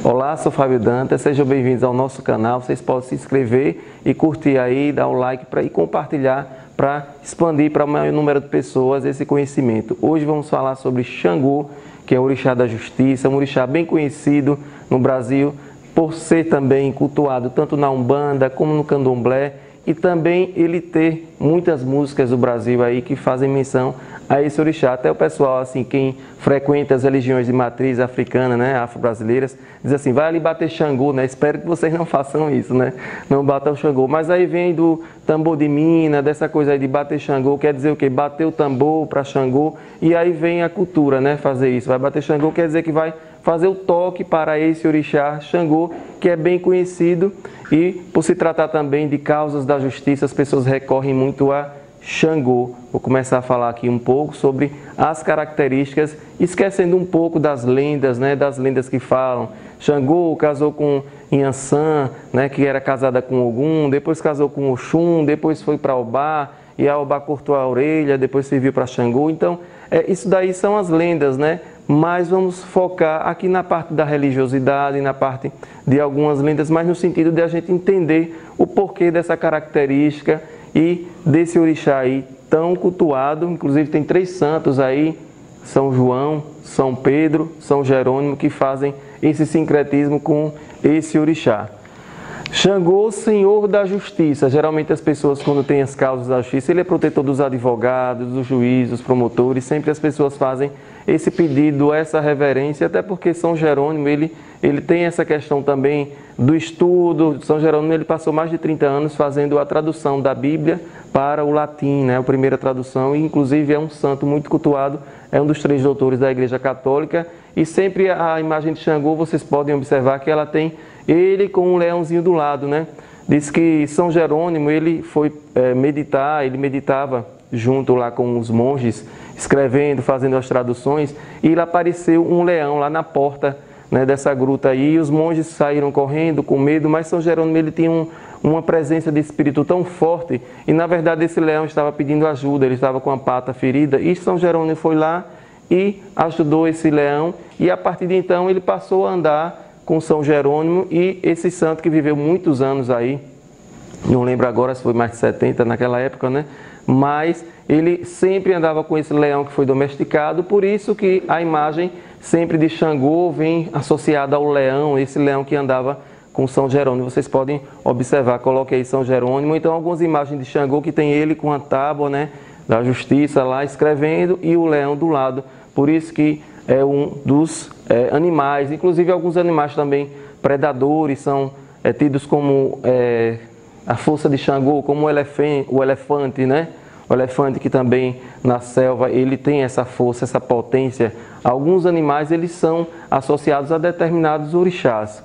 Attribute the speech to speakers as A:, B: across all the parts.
A: Olá, sou Fábio Dantas, sejam bem-vindos ao nosso canal. Vocês podem se inscrever e curtir aí, dar um like e compartilhar para expandir para o maior número de pessoas esse conhecimento. Hoje vamos falar sobre Xangô, que é o orixá da justiça, um orixá bem conhecido no Brasil por ser também cultuado tanto na Umbanda como no Candomblé, e também ele ter muitas músicas do Brasil aí que fazem menção a esse orixá. Até o pessoal, assim, quem frequenta as religiões de matriz africana, né, afro-brasileiras, diz assim, vai ali bater Xangô, né? Espero que vocês não façam isso, né? Não batam Xangô. Mas aí vem do tambor de mina, dessa coisa aí de bater Xangô, quer dizer o quê? Bater o tambor para Xangô, e aí vem a cultura, né, fazer isso. Vai bater Xangô quer dizer que vai fazer o toque para esse orixá Xangô, que é bem conhecido, e por se tratar também de causas da justiça, as pessoas recorrem muito a Xangô. Vou começar a falar aqui um pouco sobre as características, esquecendo um pouco das lendas, né, das lendas que falam. Xangô casou com Inhansã, né, que era casada com Ogum, depois casou com Oxum, depois foi para Obá, e a Obá cortou a orelha, depois serviu para Xangô. Então, isso daí são as lendas, né? Mas vamos focar aqui na parte da religiosidade, na parte de algumas lendas, mas no sentido de a gente entender o porquê dessa característica e desse orixá aí tão cultuado. Inclusive tem 3 santos aí, São João, São Pedro, São Jerônimo, que fazem esse sincretismo com esse orixá. Xangô, Senhor da Justiça. Geralmente as pessoas, quando têm as causas da justiça, ele é protetor dos advogados, dos juízes, dos promotores. Sempre as pessoas fazem esse pedido, essa reverência, até porque São Jerônimo, ele tem essa questão também do estudo. São Jerônimo, ele passou mais de 30 anos fazendo a tradução da Bíblia para o latim, né? A primeira tradução, e inclusive é um santo muito cultuado, é um dos 3 doutores da Igreja Católica, e sempre a imagem de Xangô, vocês podem observar que ela tem ele com um leãozinho do lado, né? Diz que São Jerônimo, ele foi meditar, ele meditava junto lá com os monges, escrevendo, fazendo as traduções, e lá apareceu um leão lá na porta, né, dessa gruta aí, e os monges saíram correndo com medo, mas São Jerônimo, ele tinha uma presença de espírito tão forte, e na verdade esse leão estava pedindo ajuda, ele estava com a pata ferida, e São Jerônimo foi lá e ajudou esse leão, e a partir de então ele passou a andar com São Jerônimo, e esse santo que viveu muitos anos aí, não lembro agora se foi mais de 70 naquela época, né? Mas ele sempre andava com esse leão que foi domesticado, por isso que a imagem sempre de Xangô vem associada ao leão, esse leão que andava com São Jerônimo. Vocês podem observar, coloquei aí São Jerônimo, então algumas imagens de Xangô que tem ele com a tábua, né, da justiça lá escrevendo, e o leão do lado, por isso que é um dos animais, inclusive alguns animais também predadores são tidos como a força de Xangô, como o elefante, né? O elefante que também na selva ele tem essa força, essa potência. Alguns animais eles são associados a determinados orixás.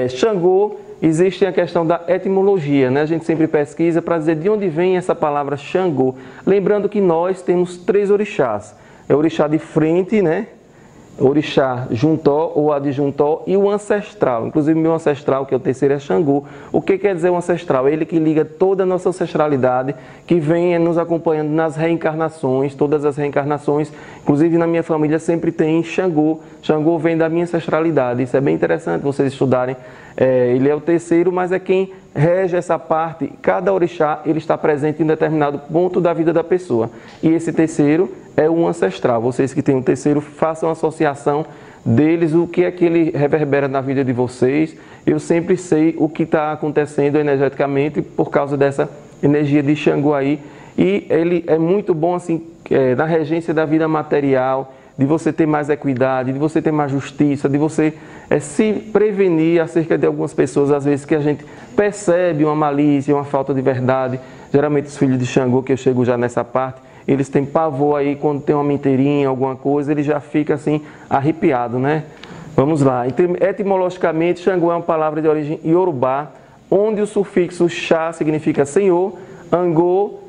A: Xangô, existe a questão da etimologia, né? A gente sempre pesquisa para dizer de onde vem essa palavra Xangô. Lembrando que nós temos 3 orixás. É o orixá de frente, né? Orixá Juntó ou adjuntó, e o ancestral. Inclusive meu ancestral, que é o terceiro, é Xangô. O que quer dizer o ancestral? Ele que liga toda a nossa ancestralidade, que vem nos acompanhando nas reencarnações, todas as reencarnações. Inclusive na minha família sempre tem Xangô. Xangô vem da minha ancestralidade. Isso é bem interessante vocês estudarem. Ele é o terceiro, mas é quem rege essa parte. Cada orixá ele está presente em determinado ponto da vida da pessoa. E esse terceiro é o ancestral. Vocês que têm um terceiro, façam associação deles, o que é que ele reverbera na vida de vocês. Eu sempre sei o que está acontecendo energeticamente por causa dessa energia de Xangô aí. E ele é muito bom assim, na regência da vida material, de você ter mais equidade, de você ter mais justiça, de você se prevenir acerca de algumas pessoas, às vezes, que a gente percebe uma malícia, uma falta de verdade. Geralmente os filhos de Xangô, que eu chego já nessa parte, eles têm pavor aí quando tem uma menteirinha, alguma coisa, ele já fica assim arrepiado, né? Vamos lá. Etimologicamente, Xangô é uma palavra de origem iorubá, onde o sufixo Xá significa senhor, Angô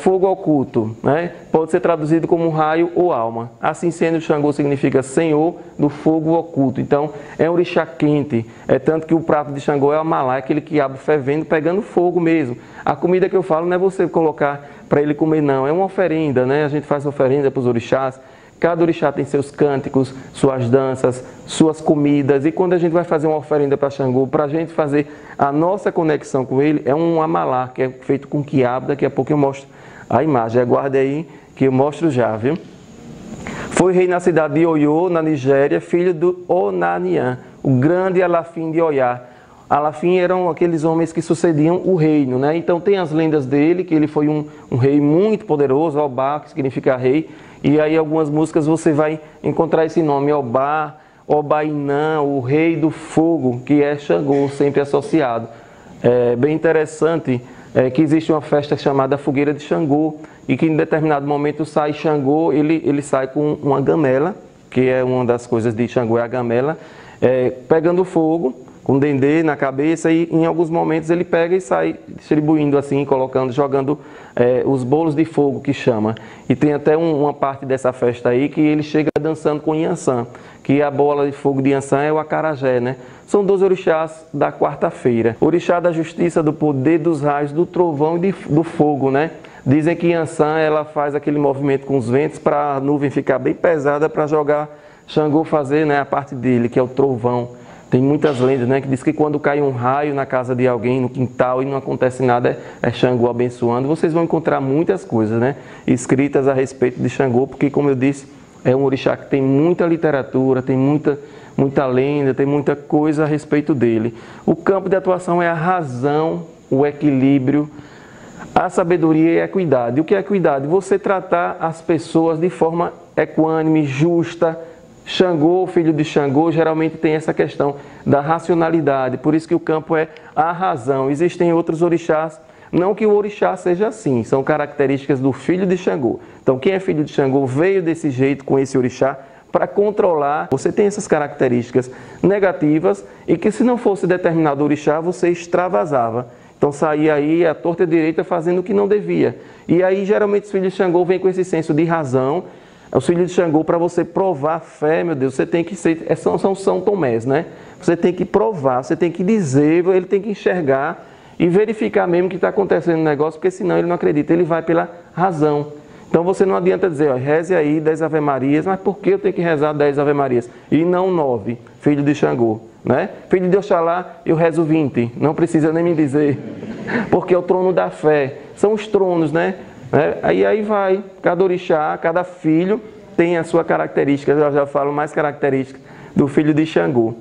A: fogo oculto, né? Pode ser traduzido como raio ou alma. Assim sendo, Xangô significa senhor do fogo oculto. Então, é um orixá quente. É tanto que o prato de Xangô é o malá, aquele quiabo fervendo, pegando fogo mesmo. A comida que eu falo não é você colocar para ele comer, não. É uma oferenda, né? A gente faz oferenda para os orixás. Cada orixá tem seus cânticos, suas danças, suas comidas. E quando a gente vai fazer uma oferenda para Xangô, para a gente fazer a nossa conexão com ele, é um amalá, que é feito com quiabo. Daqui a pouco eu mostro a imagem. Aguarde aí que eu mostro já, viu? Foi rei na cidade de Oyo, na Nigéria, filho do Onanian, o grande Alafim de Oyá. Alafim eram aqueles homens que sucediam o reino, né? Então tem as lendas dele, que ele foi um rei muito poderoso, Obá, que significa rei. E aí algumas músicas você vai encontrar esse nome, Obá, Obainã, o rei do fogo, que é Xangô, sempre associado. É bem interessante que existe uma festa chamada Fogueira de Xangô, e que em determinado momento sai Xangô, ele sai com uma gamela, que é uma das coisas de Xangô, é a gamela, pegando fogo, com dendê na cabeça, e em alguns momentos ele pega e sai distribuindo assim, colocando, jogando os bolos de fogo, que chama. E tem até uma parte dessa festa aí que ele chega dançando com Yansan, que a bola de fogo de Yansan é o acarajé, né? São 12 orixás da quarta-feira. Orixá da justiça, do poder, dos raios, do trovão e do fogo, né? Dizem que Yansan, ela faz aquele movimento com os ventos para a nuvem ficar bem pesada, para jogar Xangô fazer, né, a parte dele, que é o trovão. Tem muitas lendas, né, que diz que quando cai um raio na casa de alguém, no quintal, e não acontece nada, é Xangô abençoando. Vocês vão encontrar muitas coisas, né, escritas a respeito de Xangô, porque, como eu disse, é um orixá que tem muita literatura, tem muita lenda, tem muita coisa a respeito dele. O campo de atuação é a razão, o equilíbrio, a sabedoria e a equidade. O que é equidade? Você tratar as pessoas de forma equânime, justa. Xangô, filho de Xangô, geralmente tem essa questão da racionalidade, por isso que o campo é a razão. Existem outros orixás, não que o orixá seja assim, são características do filho de Xangô. Então quem é filho de Xangô veio desse jeito com esse orixá para controlar. Você tem essas características negativas e que se não fosse determinado orixá, você extravasava. Então saía aí a torta e a direita fazendo o que não devia. E aí geralmente os filhos de Xangô vêm com esse senso de razão. Os filhos de Xangô, para você provar a fé, meu Deus, você tem que ser, são São Tomés, né? Você tem que provar, você tem que dizer, ele tem que enxergar e verificar mesmo o que está acontecendo no negócio, porque senão ele não acredita, ele vai pela razão. Então você não adianta dizer, ó, reze aí 10 Ave Marias, mas por que eu tenho que rezar 10 Ave Marias? E não 9, filho de Xangô, né? Filho de Oxalá, eu rezo 20, não precisa nem me dizer, porque é o trono da fé, são os tronos, né? Aí vai, cada orixá, cada filho tem a sua característica. Eu já falo mais características do filho de Xangô.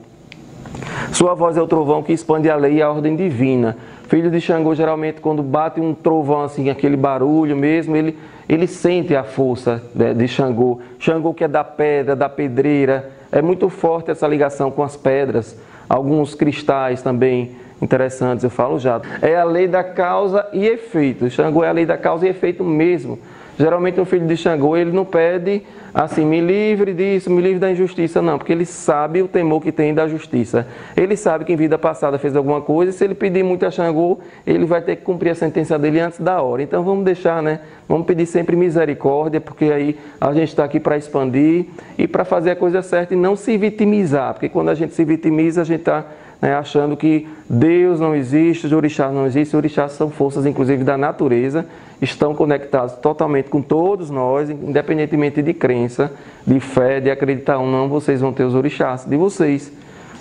A: Sua voz é o trovão que expande a lei e a ordem divina. Filho de Xangô, geralmente, quando bate um trovão, assim, aquele barulho mesmo, ele sente a força de Xangô. Xangô que é da pedra, da pedreira. É muito forte essa ligação com as pedras. Alguns cristais também interessantes, eu falo já. É a lei da causa e efeito. Xangô é a lei da causa e efeito mesmo. Geralmente um filho de Xangô, ele não pede assim, me livre disso, me livre da injustiça, não, porque ele sabe o temor que tem da justiça. Ele sabe que em vida passada fez alguma coisa, e se ele pedir muito a Xangô, ele vai ter que cumprir a sentença dele antes da hora. Então vamos deixar, né? Vamos pedir sempre misericórdia, porque aí a gente está aqui para expandir e para fazer a coisa certa e não se vitimizar, porque quando a gente se vitimiza, a gente está achando que Deus não existe, os orixás não existem. Os orixás são forças, inclusive, da natureza, estão conectados totalmente com todos nós, independentemente de crença, de fé, de acreditar ou não, vocês vão ter os orixás de vocês.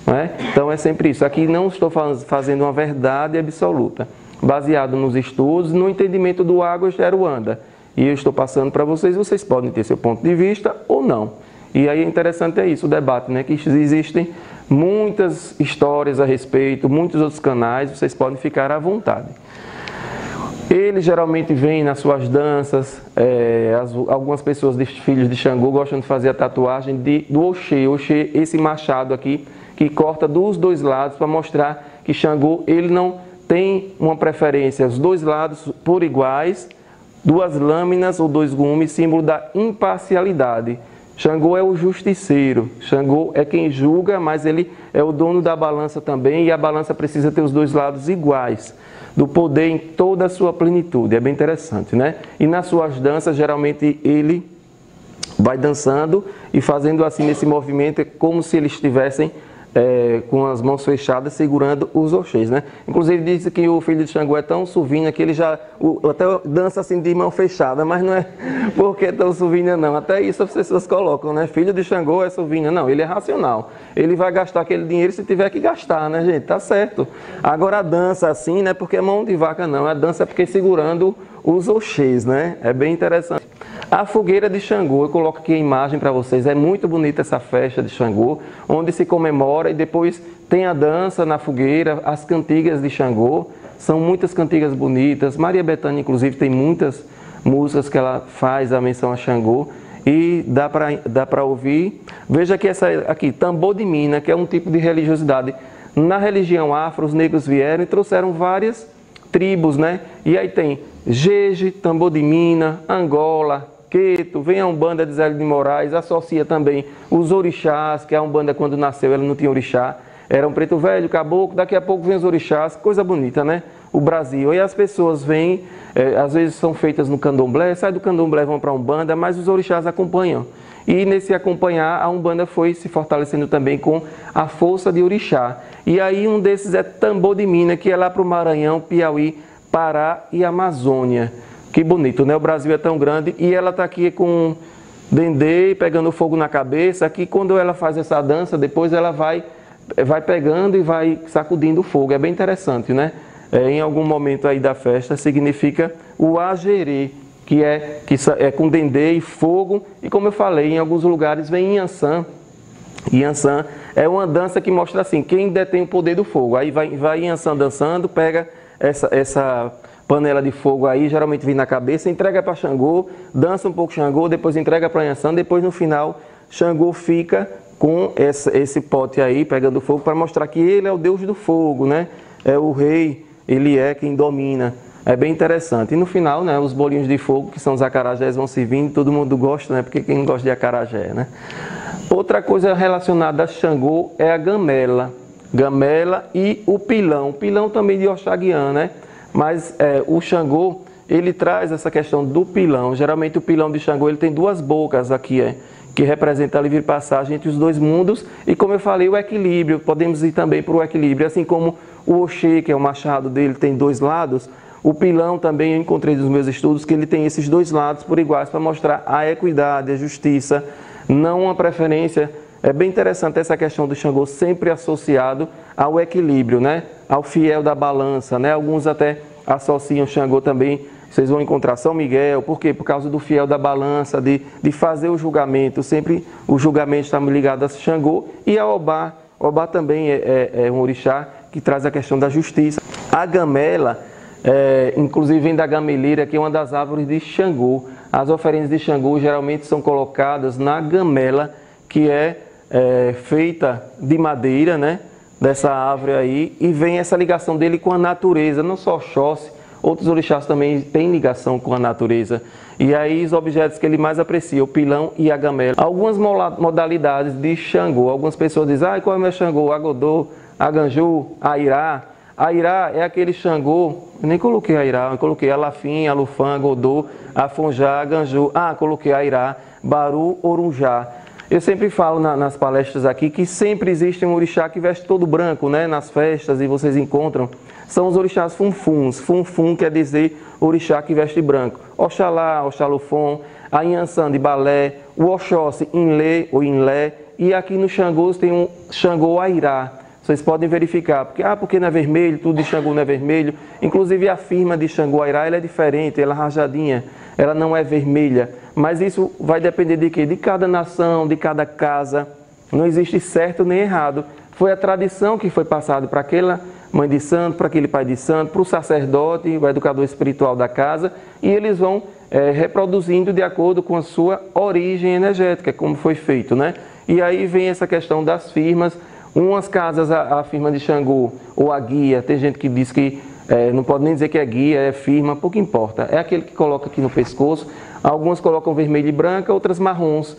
A: Né? Então é sempre isso. Aqui não estou fazendo uma verdade absoluta, baseado nos estudos, no entendimento do Água Jeruanda. E eu estou passando para vocês, vocês podem ter seu ponto de vista ou não. E aí é interessante isso, o debate, né? Que existem muitas histórias a respeito, muitos outros canais, vocês podem ficar à vontade. Ele geralmente vem nas suas danças, algumas pessoas, filhos de Xangô, gostam de fazer a tatuagem do Oxê. Oxê, esse machado aqui, que corta dos dois lados para mostrar que Xangô, ele não tem uma preferência, os dois lados por iguais, duas lâminas ou dois gumes, símbolo da imparcialidade. Xangô é o justiceiro, Xangô é quem julga, mas ele é o dono da balança também, e a balança precisa ter os dois lados iguais, do poder em toda a sua plenitude. É bem interessante, né? E nas suas danças, geralmente ele vai dançando e fazendo assim nesse movimento, é como se eles estivessem com as mãos fechadas, segurando os oxês, né? Inclusive disse que o filho de Xangô é tão suvinha que ele já até dança assim de mão fechada, mas não é porque é tão suvinha não. Até isso as pessoas colocam, né? Filho de Xangô é suvinha. Não, ele é racional. Ele vai gastar aquele dinheiro se tiver que gastar, né, gente? Tá certo. Agora a dança assim, né? Porque é mão de vaca não. A dança é porque segurando os oxês, né? É bem interessante. A fogueira de Xangô, eu coloco aqui a imagem para vocês, é muito bonita essa festa de Xangô, onde se comemora e depois tem a dança na fogueira, as cantigas de Xangô, são muitas cantigas bonitas. Maria Bethânia, inclusive, tem muitas músicas que ela faz a menção a Xangô e dá para ouvir. Veja que essa aqui, tambor de mina, que é um tipo de religiosidade. Na religião afro, os negros vieram e trouxeram várias tribos, né? E aí tem Jeje, tambor de mina, Angola, Queto, vem a Umbanda de Zélio de Moraes, associa também os orixás, que a Umbanda quando nasceu ela não tinha orixá, era um preto velho, caboclo, daqui a pouco vem os orixás, coisa bonita, né? O Brasil. E as pessoas vêm, às vezes são feitas no candomblé, sai do candomblé vão para a Umbanda, mas os orixás acompanham. E nesse acompanhar, a Umbanda foi se fortalecendo também com a força de orixá. E aí um desses é tambor de mina, que é lá para o Maranhão, Piauí, Pará e Amazônia. Que bonito, né? O Brasil é tão grande e ela está aqui com dendê, pegando fogo na cabeça, que quando ela faz essa dança, depois ela vai pegando e vai sacudindo o fogo. É bem interessante, né? Em algum momento aí da festa significa o agerê, que é com dendê e fogo. E como eu falei, em alguns lugares vem Inhansã. Inhansã é uma dança que mostra assim, quem detém o poder do fogo. Aí vai Inhansã dançando, pega essa panela de fogo aí, geralmente vem na cabeça, entrega para Xangô, dança um pouco Xangô, depois entrega para Inhansã, depois no final Xangô fica com esse pote aí, pegando fogo, para mostrar que ele é o deus do fogo, né? É o rei, ele é quem domina. É bem interessante. E no final, né, os bolinhos de fogo, que são os acarajés, vão servindo, todo mundo gosta, né? Porque quem gosta de acarajé, né? Outra coisa relacionada a Xangô é a gamela. Gamela e o pilão. O pilão também de Oxaguian, né? Mas o Xangô, ele traz essa questão do pilão. Geralmente o pilão de Xangô, ele tem duas bocas aqui, que representa a livre passagem entre os dois mundos. E como eu falei, o equilíbrio, podemos ir também para o equilíbrio. Assim como o Oxê, que é o machado dele, tem dois lados, o pilão também eu encontrei nos meus estudos que ele tem esses dois lados por iguais para mostrar a equidade, a justiça, não uma preferência. É bem interessante essa questão do Xangô sempre associado ao equilíbrio, né? Ao fiel da balança, né? Alguns até associam Xangô também, vocês vão encontrar São Miguel, por quê? Por causa do fiel da balança, de fazer o julgamento, sempre o julgamento está ligado a Xangô e a Obá. Obá também é um orixá que traz a questão da justiça. A gamela, inclusive vem da gameleira, que é uma das árvores de Xangô. As oferendas de Xangô geralmente são colocadas na gamela, que é feita de madeira, né? Dessa árvore aí, e vem essa ligação dele com a natureza, não só Oxóssi, outros orixás também têm ligação com a natureza. E aí os objetos que ele mais aprecia, o pilão e a gamela. Algumas modalidades de Xangô, algumas pessoas dizem, qual é o meu Xangô? Agodô, Aganju, Airá. Airá é aquele Xangô, eu nem coloquei Airá, eu coloquei Alafim, Alufã, Agodô, Afonjá, Aganju, coloquei Airá, Baru, Orunjá. Eu sempre falo nas palestras aqui que sempre existe um orixá que veste todo branco, né? Nas festas e vocês encontram. São os orixás funfuns. Funfun quer dizer orixá que veste branco. Oxalá, Oxalufon, a Inhansã de Balé, o Oxóssi, Inlé ou Inlé. E aqui no Xangô tem um Xangô Airá. Vocês podem verificar, porque não é vermelho, tudo de Xangô não é vermelho. Inclusive a firma de Xangô Airá ela é diferente, ela é rajadinha, ela não é vermelha. Mas isso vai depender de quê? De cada nação, de cada casa. Não existe certo nem errado. Foi a tradição que foi passada para aquela mãe de santo, para aquele pai de santo, para o sacerdote, o educador espiritual da casa, e eles vão reproduzindo de acordo com a sua origem energética, como foi feito, né? E aí vem essa questão das firmas. Umas casas, a firma de Xangô ou a guia, tem gente que diz que não pode nem dizer que é guia, é firma, pouco importa. É aquele que coloca aqui no pescoço. Algumas colocam vermelho e branca, outras marrons.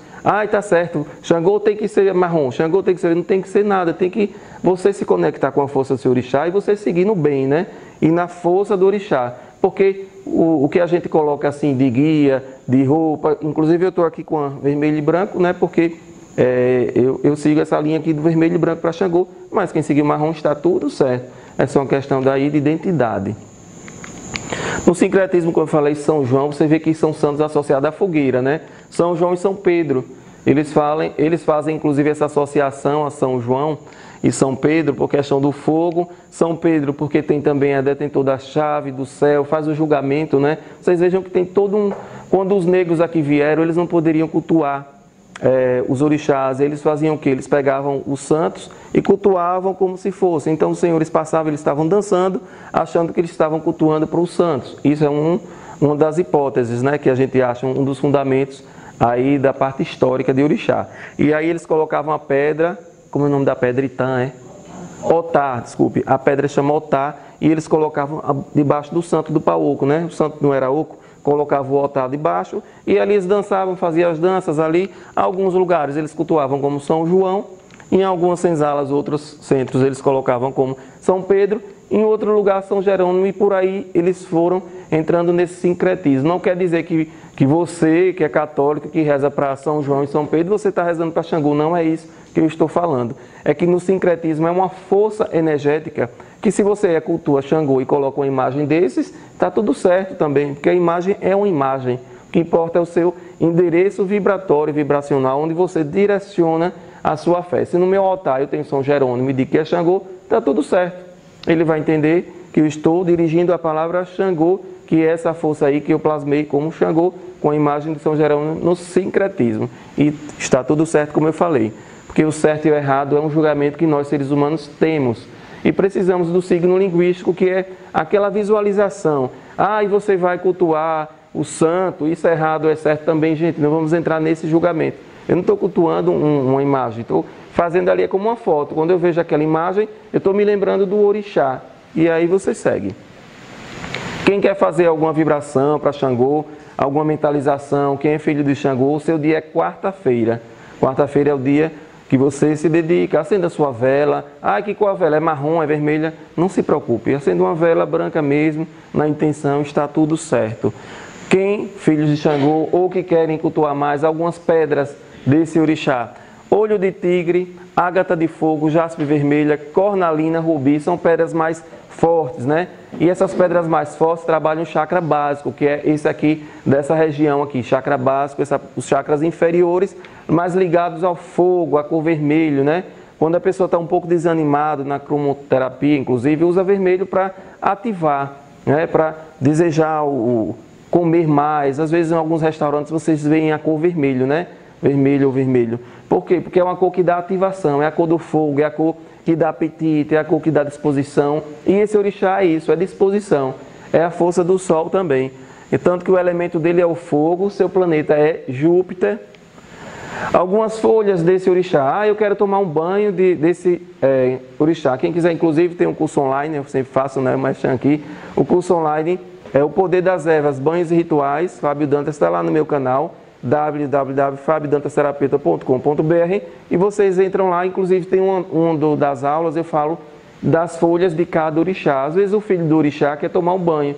A: Tá certo, Xangô tem que ser marrom, Xangô tem que ser, não tem que ser nada, tem que você se conectar com a força do seu orixá e você seguir no bem, né? E na força do orixá. Porque o que a gente coloca assim de guia, de roupa, inclusive eu estou aqui com a vermelho e branco, né? Porque eu sigo essa linha aqui do vermelho e branco para Xangô, mas quem seguir o marrom está tudo certo. É só uma questão daí de identidade. No sincretismo, como eu falei, São João, você vê que são santos associados à fogueira, né? São João e São Pedro. Eles fazem inclusive essa associação a São João e São Pedro por questão do fogo. São Pedro porque tem também a detentor da chave do céu, faz o julgamento, né? Vocês vejam que tem todo um... Quando os negros aqui vieram, eles não poderiam cultuar os orixás. Eles faziam o quê? Eles pegavam os santos e cultuavam como se fosse. Então os senhores passavam, eles estavam dançando, achando que eles estavam cultuando para os santos. Isso é uma das hipóteses, né, que a gente acha, um dos fundamentos aí da parte histórica de orixá. E aí eles colocavam a pedra, como é o nome da pedra? Itã, Otá, desculpe. A pedra chama Otá e eles colocavam debaixo do santo do Paoco, né? O santo não era oco, colocava o Otá debaixo e ali eles dançavam, faziam as danças ali. Alguns lugares eles cultuavam como São João, em algumas senzalas, outros centros eles colocavam como São Pedro, em outro lugar São Jerônimo, e por aí eles foram entrando nesse sincretismo. Não quer dizer que você, que é católico, que reza para São João e São Pedro, você está rezando para Xangô. Não é isso que eu estou falando. É que no sincretismo é uma força energética que, se você cultua Xangô e coloca uma imagem desses, está tudo certo também, porque a imagem é uma imagem. O que importa é o seu endereço vibratório, vibracional, onde você direciona a sua fé. Se no meu altar eu tenho São Jerônimo e digo que é Xangô, está tudo certo. Ele vai entender que eu estou dirigindo a palavra Xangô, que é essa força aí que eu plasmei como Xangô, com a imagem de São Jerônimo no sincretismo. E está tudo certo, como eu falei. Porque o certo e o errado é um julgamento que nós, seres humanos, temos. E precisamos do signo linguístico, que é aquela visualização. E você vai cultuar o santo, isso é errado ou é certo também, gente. Não vamos entrar nesse julgamento. Eu não estou cultuando uma imagem, estou fazendo ali como uma foto. Quando eu vejo aquela imagem, eu estou me lembrando do orixá. E aí você segue. Quem quer fazer alguma vibração para Xangô, alguma mentalização, quem é filho de Xangô, o seu dia é quarta-feira. Quarta-feira é o dia que você se dedica, acenda a sua vela. Que cor a vela? É marrom, é vermelha? Não se preocupe, acenda uma vela branca mesmo, na intenção, está tudo certo. Quem, filhos de Xangô, ou que querem cultuar mais algumas pedras desse orixá, olho de tigre, ágata de fogo, jaspe vermelha, cornalina, rubi, são pedras mais fortes, né? E essas pedras mais fortes trabalham o chakra básico, que é esse aqui, dessa região aqui, chakra básico, os chakras inferiores, mais ligados ao fogo, à cor vermelho, né? Quando a pessoa está um pouco desanimada na cromoterapia, inclusive, usa vermelho para ativar, né? Para desejar comer mais. Às vezes, em alguns restaurantes, vocês veem a cor vermelho, né? Vermelho ou vermelho. Por quê? Porque é uma cor que dá ativação, é a cor do fogo, é a cor que dá apetite, é a cor que dá disposição. E esse orixá é isso, é disposição. É a força do Sol também. E tanto que o elemento dele é o fogo, seu planeta é Júpiter. Algumas folhas desse orixá. Eu quero tomar um banho desse orixá. Quem quiser, inclusive, tem um curso online, eu sempre faço, né, mas aqui. O curso online é o Poder das Ervas, Banhos e Rituais. Fábio Dantas está lá no meu canal, www.fabiodantasterapeuta.com.br, e vocês entram lá, inclusive tem das aulas, eu falo das folhas de cada orixá. Às vezes o filho do orixá quer tomar um banho,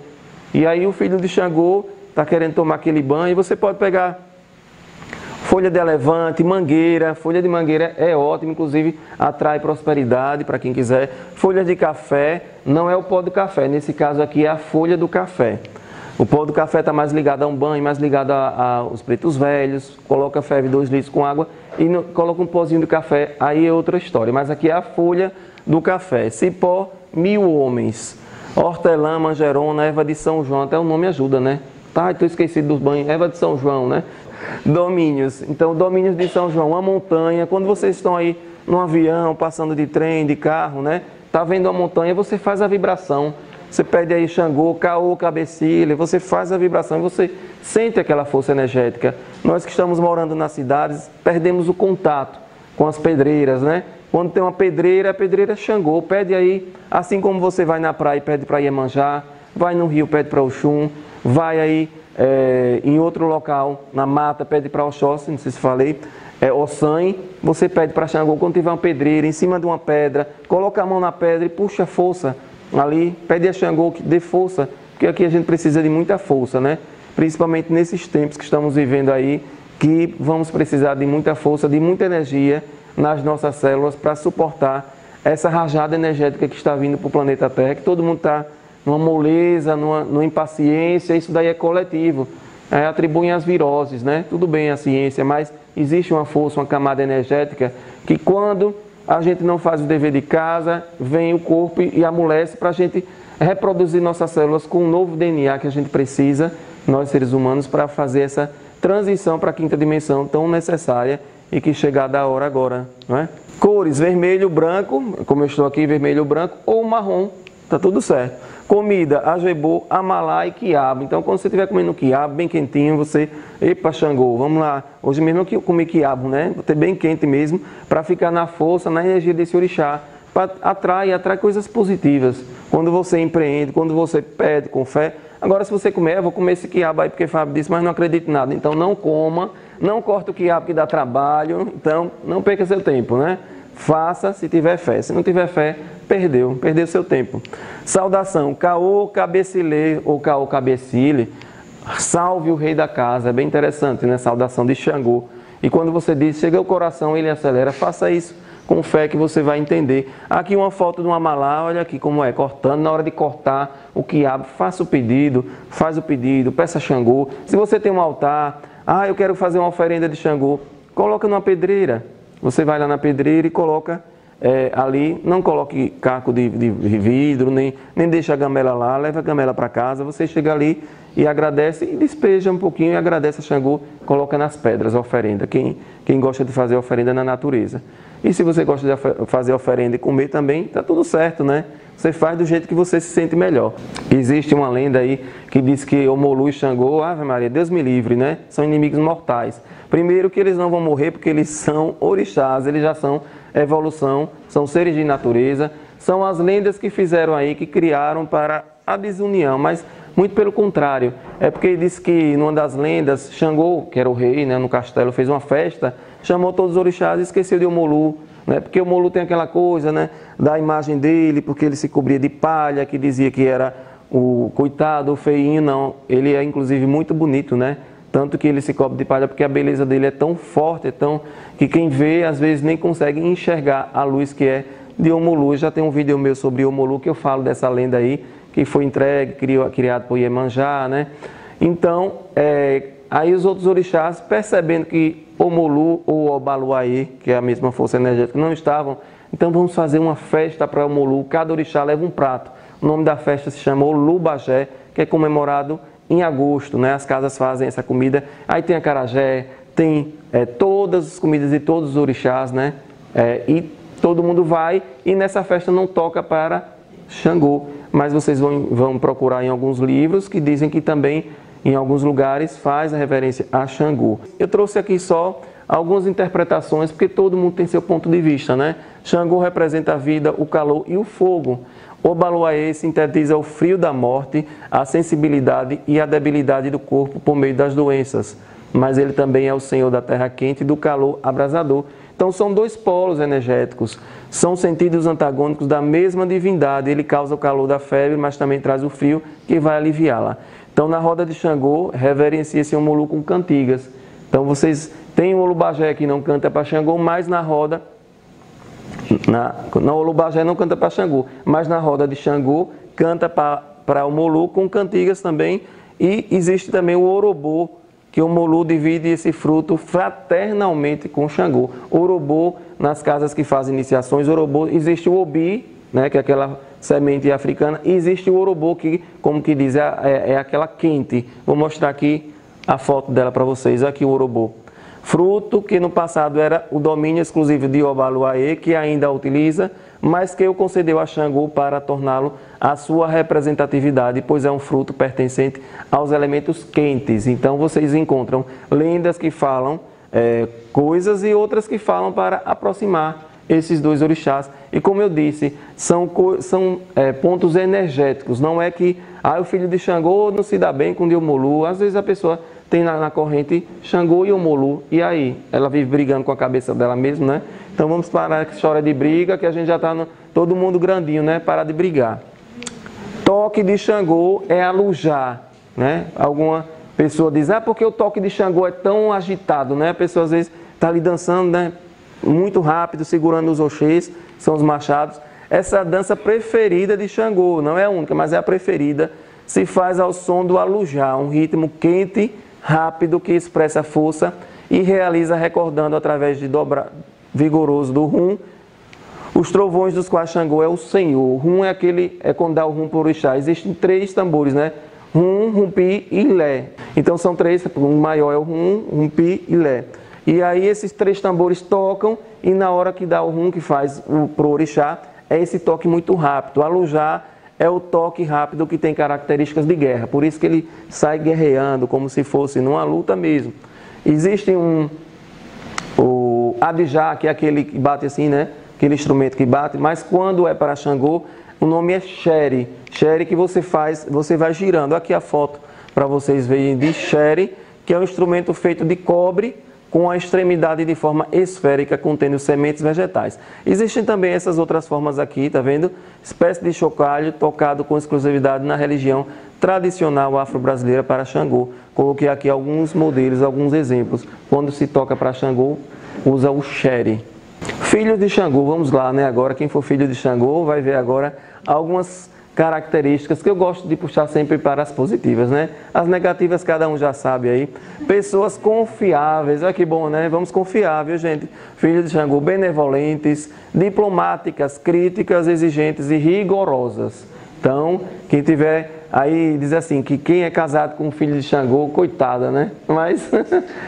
A: e aí o filho de Xangô está querendo tomar aquele banho, e você pode pegar folha de elefante, mangueira. Folha de mangueira é ótimo, inclusive atrai prosperidade para quem quiser. Folha de café, não é o pó do café, nesse caso aqui é a folha do café. O pó do café está mais ligado a um banho, mais ligado aos pretos velhos. Coloca, ferve 2 litros com água e coloca um pozinho de café, aí é outra história. Mas aqui é a folha do café. Cipó, 1000 homens. Hortelã, manjerona, erva de São João, até o nome ajuda, né? Estou esquecido dos banhos, erva de São João, né? Domínios, então domínios de São João, a montanha. Quando vocês estão aí no avião, passando de trem, de carro, né? Tá vendo a montanha, você faz a vibração. Você pede aí Xangô, Caô, Cabecilha, você faz a vibração e você sente aquela força energética. Nós que estamos morando nas cidades, perdemos o contato com as pedreiras, né? Quando tem uma pedreira, a pedreira é Xangô. Pede aí, assim como você vai na praia e pede para Iemanjá, vai no rio, pede para Oxum, vai aí em outro local, na mata, pede para Oxóssi, não sei se falei, Ossan, você pede para Xangô. Quando tiver uma pedreira, em cima de uma pedra, coloca a mão na pedra e puxa força ali, pede a Xangô que dê força, porque aqui a gente precisa de muita força, né? Principalmente nesses tempos que estamos vivendo aí, que vamos precisar de muita força, de muita energia nas nossas células para suportar essa rajada energética que está vindo para o planeta Terra, que todo mundo está numa moleza, numa impaciência, isso daí é coletivo. Atribuem às viroses, né? Tudo bem a ciência, mas existe uma força, uma camada energética que quando a gente não faz o dever de casa, vem o corpo e amolece para a gente reproduzir nossas células com um novo DNA que a gente precisa, nós seres humanos, para fazer essa transição para a quinta dimensão tão necessária e que chegada a hora agora, não é? Cores, vermelho, branco, como eu estou aqui, vermelho, branco ou marrom, tá tudo certo. Comida, ajebô, amalá e quiabo. Então, quando você estiver comendo quiabo bem quentinho, você... Epa, Xangô, vamos lá. Hoje mesmo eu comi quiabo, né? Vou ter bem quente mesmo, para ficar na força, na energia desse orixá. Atrai coisas positivas. Quando você empreende, quando você pede com fé. Agora, se você comer, eu vou comer esse quiabo aí, porque Fábio disse, mas não acredito em nada. Então, não coma, não corta o quiabo que dá trabalho. Então, não perca seu tempo, né? Faça se tiver fé. Se não tiver fé, perdeu seu tempo. Saudação, Caô Cabecilê ou Caô Cabecile, salve o rei da casa. É bem interessante, né? Saudação de Xangô. E quando você diz, chega ao coração, ele acelera. Faça isso com fé que você vai entender. Aqui uma foto de uma amalá, olha aqui como é, cortando. Na hora de cortar o quiabo, faça o pedido, faz o pedido, peça a Xangô. Se você tem um altar, eu quero fazer uma oferenda de Xangô, coloca numa pedreira. Você vai lá na pedreira e coloca ali, não coloque caco de vidro, nem deixa a gamela lá, leva a gamela para casa, você chega ali e agradece e despeja um pouquinho e agradece a Xangô, coloca nas pedras a oferenda, quem gosta de fazer oferenda na natureza. E se você gosta de fazer oferenda e comer também, tá tudo certo, né? Você faz do jeito que você se sente melhor. Existe uma lenda aí que diz que Omolu e Xangô, Ave Maria, Deus me livre, né? São inimigos mortais. Primeiro que eles não vão morrer porque eles são orixás, eles já são evolução, são seres de natureza, são as lendas que fizeram aí, que criaram para a desunião, mas muito pelo contrário. É porque diz que numa das lendas, Xangô, que era o rei, né, no castelo, fez uma festa, chamou todos os orixás e esqueceu de Omolu, né, porque Omolu tem aquela coisa, né, da imagem dele, porque ele se cobria de palha, que dizia que era o coitado, o feinho, não, ele é inclusive muito bonito, né? Tanto que ele se cobre de palha porque a beleza dele é tão forte, que quem vê às vezes nem consegue enxergar a luz que é de Omolu. Já tem um vídeo meu sobre Omolu que eu falo dessa lenda aí, que foi entregue, criado por Iemanjá, né? Então, aí os outros orixás, percebendo que Omolu ou Obaluayê, que é a mesma força energética, não estavam, então vamos fazer uma festa para Omolu, cada orixá leva um prato. O nome da festa se chama Olubagé, que é comemorado em agosto, né? As casas fazem essa comida, aí tem acarajé, tem todas as comidas de todos os orixás, né? E todo mundo vai, e nessa festa não toca para Xangô, mas vocês vão procurar em alguns livros que dizem que também em alguns lugares faz a reverência a Xangô. Eu trouxe aqui só algumas interpretações, porque todo mundo tem seu ponto de vista, né? Xangô representa a vida, o calor e o fogo. Obaluayê sintetiza o frio da morte, a sensibilidade e a debilidade do corpo por meio das doenças. Mas ele também é o senhor da terra quente e do calor abrasador. Então são dois polos energéticos, são sentidos antagônicos da mesma divindade. Ele causa o calor da febre, mas também traz o frio que vai aliviá-la. Então na roda de Xangô, reverencia-se Omolu com cantigas. Então vocês têm o Olubagé que não canta para Xangô, mas na roda... Na Olubagé não canta para Xangô, mas na roda de Xangô canta para Omolu com cantigas também. E existe também o Orobô, que Omolu divide esse fruto fraternalmente com Xangô. Orobô, nas casas que fazem iniciações, Orobô, existe o Obi, né, que é aquela semente africana, e existe o Orobô, que, como que diz, é aquela quente. Vou mostrar aqui a foto dela para vocês. Aqui o Orobô. Fruto que no passado era o domínio exclusivo de Obaluayê, que ainda utiliza, mas que o concedeu a Xangô para torná-lo a sua representatividade, pois é um fruto pertencente aos elementos quentes. Então vocês encontram lendas que falam coisas e outras que falam para aproximar esses dois orixás. E como eu disse, são pontos energéticos, não é que o filho de Xangô não se dá bem com o de Omolu. Às vezes a pessoa tem na corrente Xangô e Omolu, e aí? Ela vive brigando com a cabeça dela mesma, né? Então vamos parar que história de briga, que a gente já está todo mundo grandinho, né? Parar de brigar. Toque de Xangô é alujar, né? Alguma pessoa diz, porque o toque de Xangô é tão agitado, né? A pessoa às vezes está ali dançando, né? Muito rápido, segurando os oxês, são os machados. Essa é a dança preferida de Xangô, não é a única, mas é a preferida. Se faz ao som do alujá, um ritmo quente, rápido, que expressa força e realiza recordando através de dobrar vigoroso do rum, os trovões dos quais Xangô é o senhor. Rum é quando dá o rum para o orixá. Existem 3 tambores, né? Rum, rumpi e lé. Então são 3, o maior é o rum, rumpi e lé. E aí esses 3 tambores tocam e na hora que dá o rum, que faz para o orixá, é esse toque muito rápido. O alujá é o toque rápido que tem características de guerra. Por isso que ele sai guerreando, como se fosse numa luta mesmo. Existe o adijá, que é aquele que bate assim, né? Aquele instrumento que bate, mas quando é para Xangô, o nome é xere. Xere que você vai girando. Aqui a foto para vocês verem de xere, que é um instrumento feito de cobre com a extremidade de forma esférica, contendo sementes vegetais. Existem também essas outras formas aqui, tá vendo? Espécie de chocalho tocado com exclusividade na religião tradicional afro-brasileira para Xangô. Coloquei aqui alguns modelos, alguns exemplos. Quando se toca para Xangô, usa o xere. Filhos de Xangô, vamos lá, né? Agora, quem for filho de Xangô vai ver agora algumas características que eu gosto de puxar sempre para as positivas, né? As negativas cada um já sabe aí. Pessoas confiáveis, olha que bom, né? Vamos confiar, viu, gente? Filhos de Xangô, benevolentes, diplomáticas, críticas, exigentes e rigorosas. Então, quem tiver aí, diz assim, que quem é casado com um filho de Xangô, coitada, né? Mas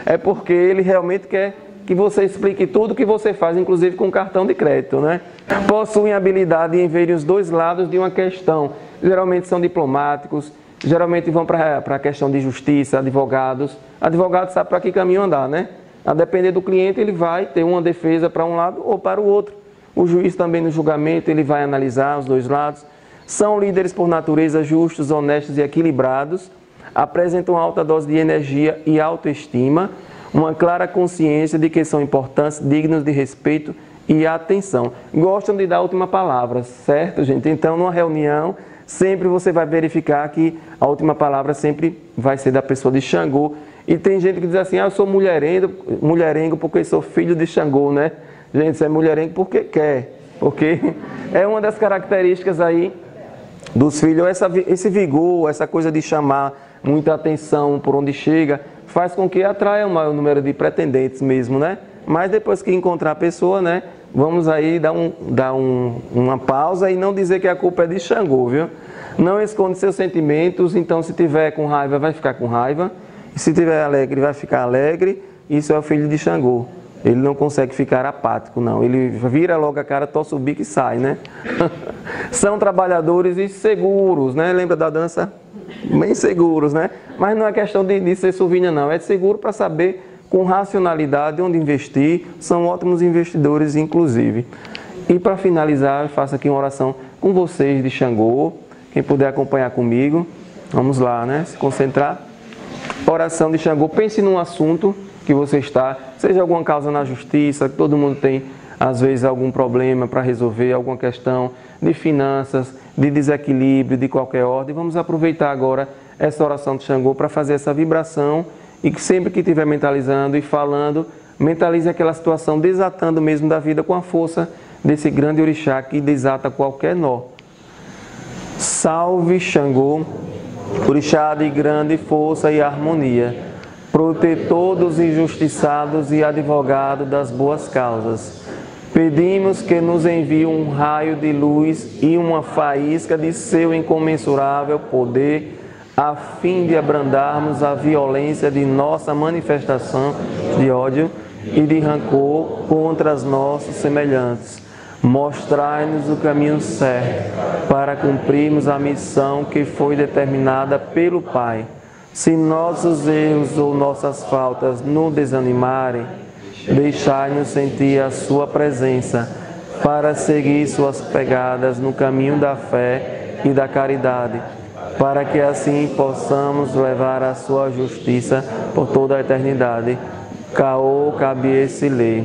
A: é porque ele realmente quer que você explique tudo que você faz, inclusive com cartão de crédito, né? Possuem habilidade em verem os 2 lados de uma questão. Geralmente são diplomáticos, geralmente vão para a questão de justiça, advogados. Advogado sabe para que caminho andar, né? A depender do cliente, ele vai ter uma defesa para um lado ou para o outro. O juiz também no julgamento, ele vai analisar os 2 lados. São líderes por natureza, justos, honestos e equilibrados. Apresentam alta dose de energia e autoestima. Uma clara consciência de que são importantes, dignos de respeito e atenção. Gostam de dar a última palavra, certo, gente? Então, numa reunião, sempre você vai verificar que a última palavra sempre vai ser da pessoa de Xangô. E tem gente que diz assim, eu sou mulherengo porque sou filho de Xangô, né? Gente, você é mulherengo porque quer, porque é uma das características aí dos filhos, esse vigor, essa coisa de chamar muita atenção por onde chega, faz com que atraia um maior número de pretendentes mesmo, né? Mas depois que encontrar a pessoa, né? Vamos aí dar uma pausa e não dizer que a culpa é de Xangô, viu? Não esconde seus sentimentos, então se tiver com raiva, vai ficar com raiva. E se tiver alegre, vai ficar alegre. Isso é o filho de Xangô. Ele não consegue ficar apático, não. Ele vira logo a cara, torce o bico e sai, né? São trabalhadores e seguros, né? Lembra da dança? Bem seguros, né? Mas não é questão de ser suvinha, não. É seguro para saber, com racionalidade, onde investir. São ótimos investidores, inclusive. E para finalizar, eu faço aqui uma oração com vocês de Xangô. Quem puder acompanhar comigo, vamos lá, né? Se concentrar. Oração de Xangô. Pense num assunto que você está, seja alguma causa na justiça, que todo mundo tem, às vezes, algum problema para resolver, alguma questão de finanças, de desequilíbrio, de qualquer ordem. Vamos aproveitar agora essa oração de Xangô para fazer essa vibração e que sempre que estiver mentalizando e falando, mentalize aquela situação, desatando mesmo da vida com a força desse grande orixá que desata qualquer nó. Salve Xangô, orixá de grande força e harmonia, protetor dos injustiçados e advogado das boas causas. Pedimos que nos envie um raio de luz e uma faísca de seu incomensurável poder, a fim de abrandarmos a violência de nossa manifestação de ódio e de rancor contra os nossos semelhantes. Mostrai-nos o caminho certo para cumprirmos a missão que foi determinada pelo Pai. Se nossos erros ou nossas faltas nos desanimarem, deixai-nos sentir a sua presença para seguir suas pegadas no caminho da fé e da caridade, para que assim possamos levar a sua justiça por toda a eternidade. Caô, cabeça e lê.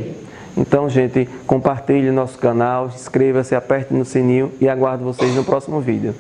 A: Então, gente, compartilhe nosso canal, inscreva-se, aperte no sininho e aguardo vocês no próximo vídeo.